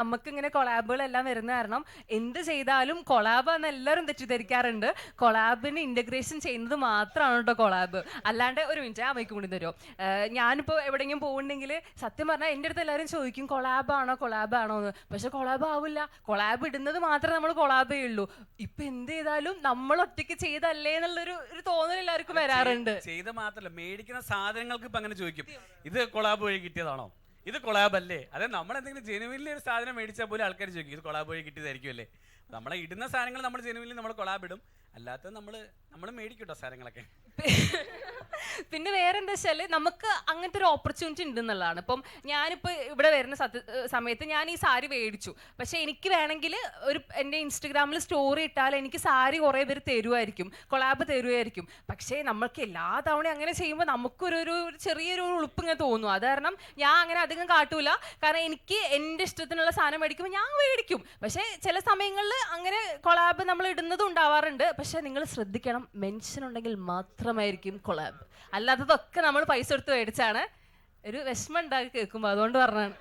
നമുക്ക് ഇങ്ങനെ കൊളാബുകളെല്ലാം വരുന്ന കാരണം എന്ത് ചെയ്താലും കൊളാബ് എന്ന് എല്ലാവരും തെറ്റിദ്ധരിക്കാറുണ്ട്. കൊളാബിന് ഇന്റഗ്രേഷൻ ചെയ്യുന്നത് മാത്രമാണ് കേട്ടോ കൊളാബ്. അല്ലാണ്ട് ഒരു മിനിറ്റ് ആ മൈക്ക് കൂടി തരുമോ? ഞാനിപ്പോൾ എവിടെയെങ്കിലും പോകുന്നുണ്ടെങ്കിൽ സത്യം പറഞ്ഞാൽ എൻ്റെ അടുത്ത് എല്ലാവരും ചോദിക്കും കൊളാബ് ആണോ എന്ന്. പക്ഷെ കൊളാബ് ആവില്ല. കൊളാബ് ഇടുന്നത് മാത്രമേ നമ്മൾ കൊളാബ് ചെയ്യുള്ളൂ. ഇപ്പൊ എന്ത് ചെയ്താലും നമ്മൾ ഒറ്റയ്ക്ക് ചെയ്തല്ലേ എന്നുള്ളൊരു തോന്നൽ എല്ലാവർക്കും വരാറുണ്ട്. ചെയ്ത മാത്രമല്ല, മേടിക്കുന്ന സാധനങ്ങൾക്ക് ഇപ്പൊ അങ്ങനെ ചോദിക്കും, ഇത് കൊളാബ് വഴി കിട്ടിയതാണോ, ഇത് കൊളാബ് അല്ലേ? അതെ, നമ്മൾ എന്തെങ്കിലും ജെനുവിനിൽ ഒരു സാധനം മേടിച്ചാൽ പോലും ആൾക്കാർ ചോദിക്കും ഇത് കൊളാബ് വഴി കിട്ടിയതായിരിക്കും അല്ലേ. നമ്മളെ ഇടുന്ന സാധനങ്ങൾ നമ്മൾ ജെനുവിനിൽ നമ്മൾ കൊളാബ് ഇടും, അല്ലാത്ത നമ്മൾ മേടിക്കട്ടോ സാധനങ്ങളൊക്കെ. പിന്നെ വേറെ എന്താ വെച്ചാൽ നമുക്ക് അങ്ങനത്തെ ഒരു ഓപ്പർച്യൂണിറ്റി ഉണ്ടെന്നുള്ളതാണ്. ഇപ്പം ഞാനിപ്പോൾ ഇവിടെ വരുന്ന സമയത്ത് ഞാൻ ഈ സാരി മേടിച്ചു. പക്ഷെ എനിക്ക് വേണമെങ്കിൽ എൻ്റെ ഇൻസ്റ്റഗ്രാമിൽ സ്റ്റോറി ഇട്ടാൽ എനിക്ക് സാരി കുറേ പേര് തരുമായിരിക്കും, കൊളാബ് തരുമായിരിക്കും. പക്ഷേ നമ്മൾക്ക് എല്ലാ തവണയും അങ്ങനെ ചെയ്യുമ്പോൾ നമുക്കൊരു ചെറിയൊരു ഉളുപ്പ് ഇങ്ങനെ തോന്നും. അത് കാരണം ഞാൻ അങ്ങനെ അധികം കാട്ടൂല. കാരണം എനിക്ക് എൻ്റെ ഇഷ്ടത്തിനുള്ള സാധനം മേടിക്കുമ്പോൾ ഞാൻ മേടിക്കും. പക്ഷേ ചില സമയങ്ങളിൽ അങ്ങനെ കൊളാബ് നമ്മൾ ഇടുന്നതും ഉണ്ടാവാറുണ്ട്. പക്ഷേ നിങ്ങൾ ശ്രദ്ധിക്കണം, മെൻഷൻ ഉണ്ടെങ്കിൽ മാത്രമായിരിക്കും കൊളാബ്. അല്ലാത്തതൊക്കെ നമ്മൾ പൈസ കൊടുത്ത് മേടിച്ചാണ്. ഒരു വിഷമം ഉണ്ടാക്കി കേൾക്കുമ്പോൾ അതുകൊണ്ട് പറഞ്ഞാണ്.